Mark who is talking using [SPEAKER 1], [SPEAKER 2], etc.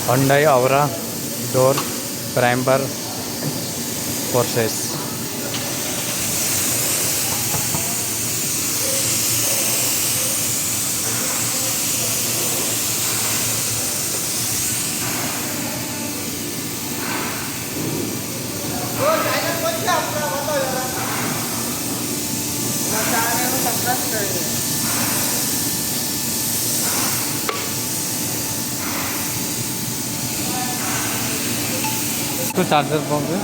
[SPEAKER 1] Hyundai Aura door primer process. तो charger पाओगे